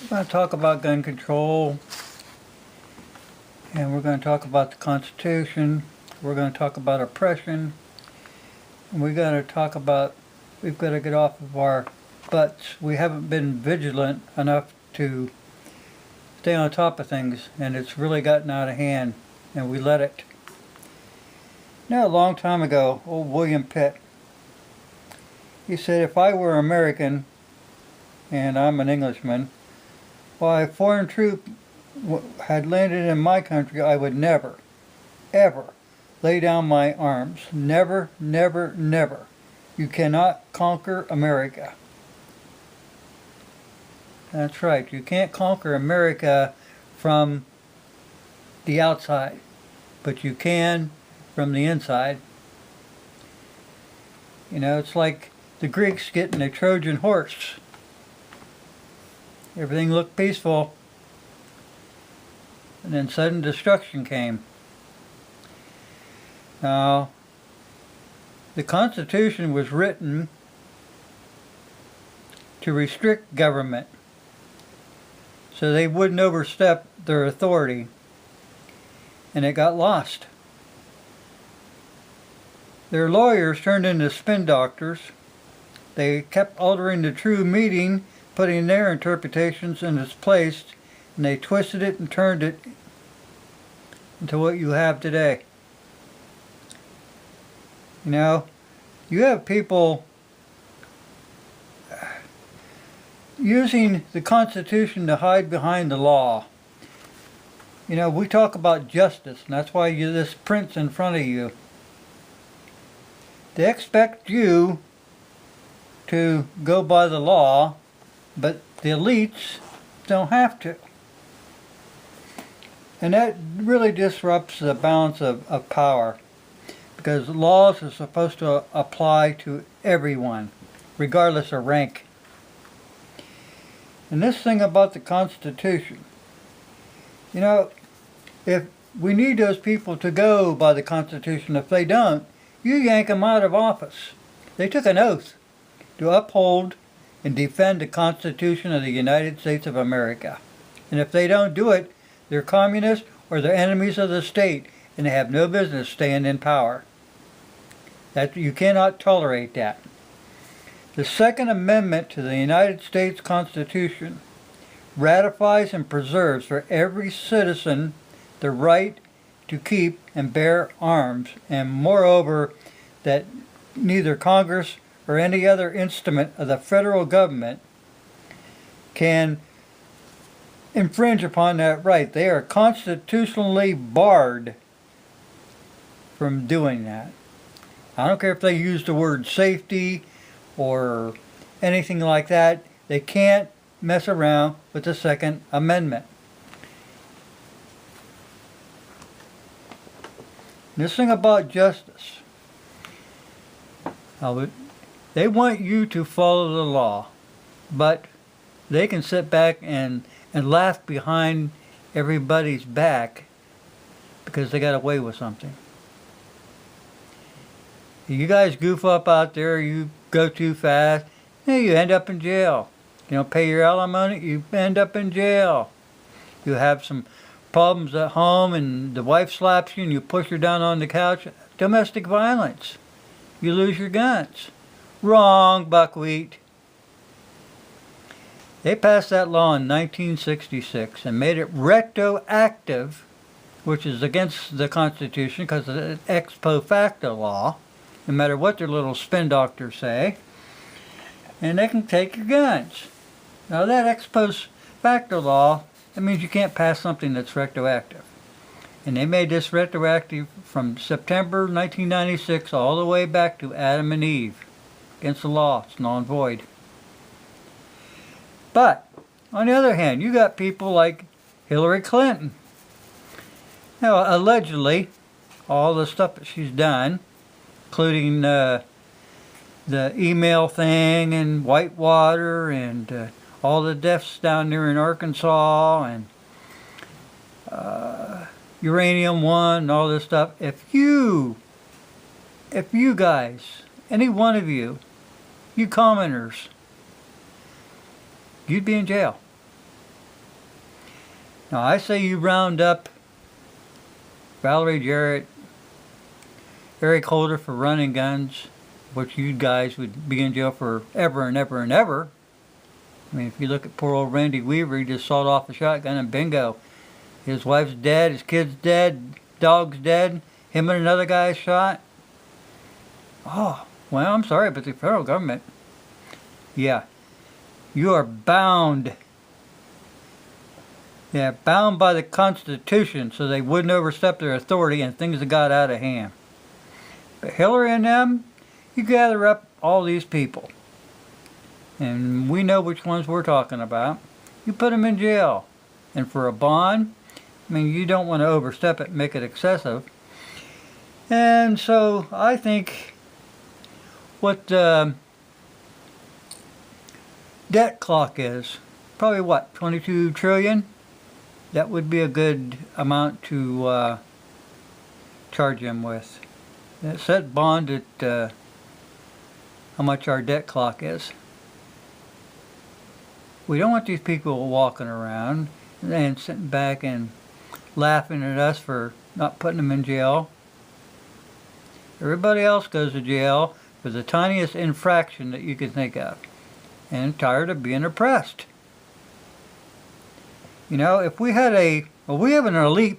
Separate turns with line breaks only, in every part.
We're going to talk about gun control, and we're going to talk about the Constitution. We're going to talk about oppression, and we're going to talk about we've got to get off of our butts. We haven't been vigilant enough to stay on top of things, and it's really gotten out of hand, and we let it. Now, a long time ago, old William Pitt, he said, if I were American, and I'm an Englishman, while a foreign troop had landed in my country, I would never, ever lay down my arms. Never, never, never. You cannot conquer America. That's right. You can't conquer America from the outside, but you can from the inside. You know, it's like the Greeks getting a Trojan horse. Everything looked peaceful, and then sudden destruction came. Now, the Constitution was written to restrict government so they wouldn't overstep their authority, and it got lost. Their lawyers turned into spin doctors. They kept altering the true meaning, putting their interpretations in its place, and they twisted it and turned it into what you have today. You know, you have people using the Constitution to hide behind the law. You know, we talk about justice, and that's why this print's in front of you. They expect you to go by the law, but the elites don't have to. And that really disrupts the balance of power, because laws are supposed to apply to everyone, regardless of rank. And this thing about the Constitution, you know, if we need those people to go by the Constitution, if they don't, you yank them out of office. They took an oath to uphold and defend the Constitution of the United States of America. And if they don't do it, they're communists or they're enemies of the state, and they have no business staying in power. That you cannot tolerate that. The Second Amendment to the United States Constitution ratifies and preserves for every citizen the right to keep and bear arms, and moreover, that neither Congress or any other instrument of the federal government can infringe upon that right. They are constitutionally barred from doing that. I don't care if they use the word safety or anything like that. They can't mess around with the Second Amendment. This thing about justice, they want you to follow the law, but they can sit back and laugh behind everybody's back because they got away with something. You guys goof up out there, you go too fast, you end up in jail. You don't pay your alimony, you end up in jail. You have some problems at home and the wife slaps you and you push her down on the couch. Domestic violence. You lose your guns. Wrong, buckwheat. They passed that law in 1966 and made it retroactive, which is against the Constitution because it's an ex post facto law, no matter what their little spin doctors say. And they can take your guns. Now that ex post facto law, that means you can't pass something that's retroactive. And they made this retroactive from September 1996 all the way back to Adam and Eve. Against the law, it's null and void. But, on the other hand, you got people like Hillary Clinton. Now, allegedly, all the stuff that she's done, including the email thing and Whitewater and all the deaths down there in Arkansas and Uranium One and all this stuff. If you guys, any one of you commoners, you'd be in jail. Now I say you round up Valerie Jarrett, Eric Holder for running guns, which you guys would be in jail for ever and ever and ever. I mean, if you look at poor old Randy Weaver, he just sawed off a shotgun and bingo. His wife's dead, his kid's dead, dog's dead, him and another guy shot. Oh, well, I'm sorry, but the federal government, yeah, you are bound. Yeah, bound by the Constitution so they wouldn't overstep their authority and things that got out of hand. But Hillary and them, you gather up all these people. And we know which ones we're talking about. You put them in jail. And for a bond, I mean, you don't want to overstep it and make it excessive. And so I think what the debt clock is, probably what, 22 trillion? That would be a good amount to charge him with. Set bond at how much our debt clock is. We don't want these people walking around and sitting back and laughing at us for not putting them in jail. Everybody else goes to jail for the tiniest infraction that you can think of, and tired of being oppressed. You know, if we had we have an elite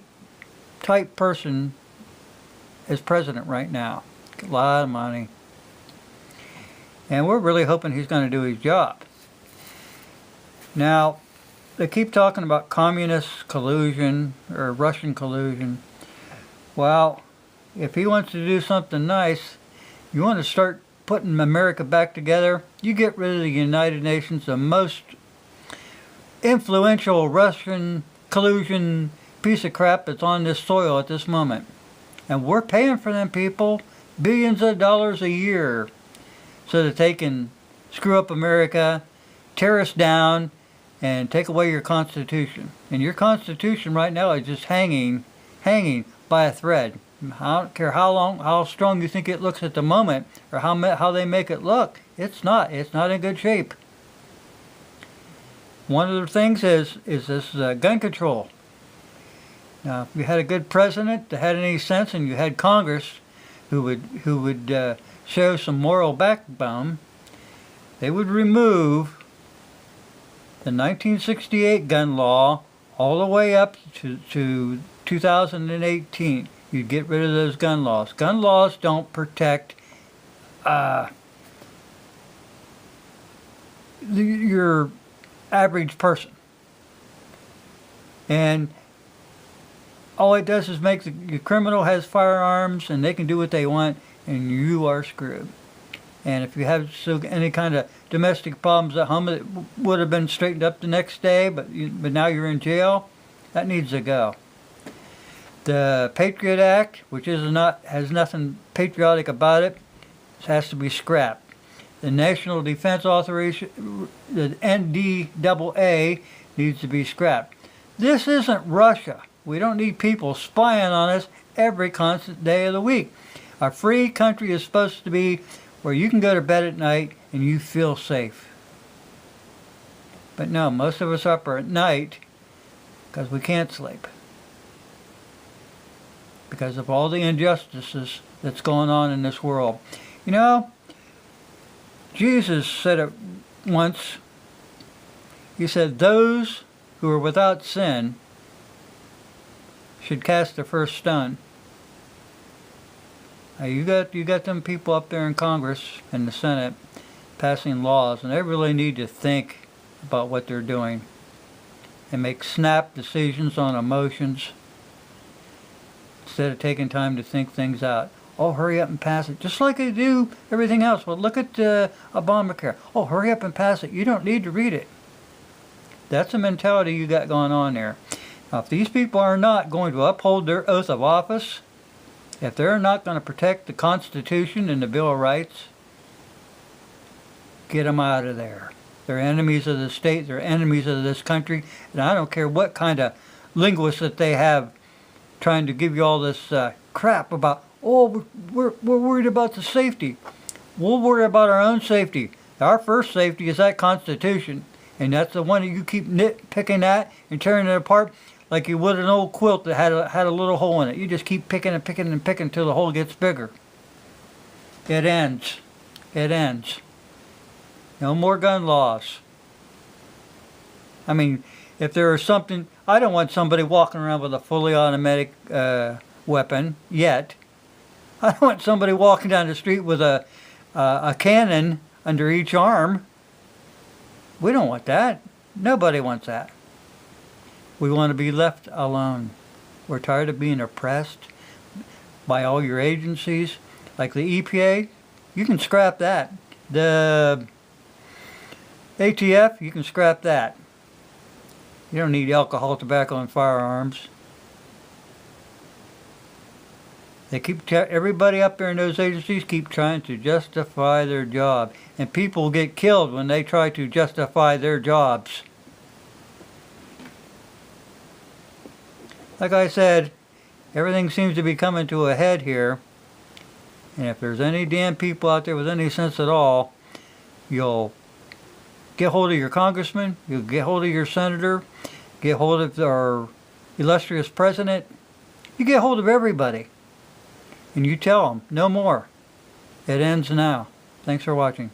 type person as president right now, a lot of money, and we're really hoping he's going to do his job. Now, they keep talking about communist collusion or Russian collusion. Well, if he wants to do something nice, you want to start putting America back together, you get rid of the United Nations, the most influential Russian collusion piece of crap that's on this soil at this moment. And we're paying for them people billions of dollars a year so that they can screw up America, tear us down, and take away your Constitution. And your Constitution right now is just hanging by a thread. I don't care how strong you think it looks at the moment, or how they make it look. It's not in good shape. One of the things is this gun control. Now, if you had a good president that had any sense, and you had Congress who would show some moral backbone, they would remove the 1968 gun law all the way up to 2018. You'd get rid of those gun laws. Gun laws don't protect your average person. And all it does is make the criminal has firearms and they can do what they want, and you are screwed. And if you have any kind of domestic problems at home that would have been straightened up the next day, but now you're in jail, that needs to go. The Patriot Act, which has nothing patriotic about it, has to be scrapped. The National Defense Authorization, the NDAA, needs to be scrapped. This isn't Russia. We don't need people spying on us every constant day of the week. A free country is supposed to be where you can go to bed at night and you feel safe. But no, most of us are up at night because we can't sleep, because of all the injustices that's going on in this world. You know, Jesus said it once. He said, those who are without sin should cast the first stone. Now you got them people up there in Congress and the Senate passing laws, and they really need to think about what they're doing and make snap decisions on emotions instead of taking time to think things out. Oh, hurry up and pass it, just like they do everything else. Well, look at Obamacare. Oh, hurry up and pass it. You don't need to read it. That's the mentality you got going on there. Now, if these people are not going to uphold their oath of office, if they're not going to protect the Constitution and the Bill of Rights, get them out of there. They're enemies of the state. They're enemies of this country. And I don't care what kind of linguists that they have trying to give you all this crap about, oh, we're worried about the safety. We'll worry about our own safety. Our first safety is that Constitution. And that's the one that you keep nitpicking at and tearing it apart. like you would an old quilt that had a little hole in it. You just keep picking and picking and picking until the hole gets bigger. It ends. It ends. No more gun laws. I mean, if there is something, I don't want somebody walking around with a fully automatic weapon yet. I don't want somebody walking down the street with a cannon under each arm. We don't want that. Nobody wants that. We want to be left alone. We're tired of being oppressed by all your agencies. Like the EPA, you can scrap that. The ATF, you can scrap that. You don't need alcohol, tobacco, and firearms. They keep everybody up there in those agencies keep trying to justify their job, and people get killed when they try to justify their jobs. Like I said, everything seems to be coming to a head here, and if there's any damn people out there with any sense at all, you'll get hold of your congressman, you'll get hold of your senator, get hold of our illustrious president, you get hold of everybody. And you tell them, no more. It ends now. Thanks for watching.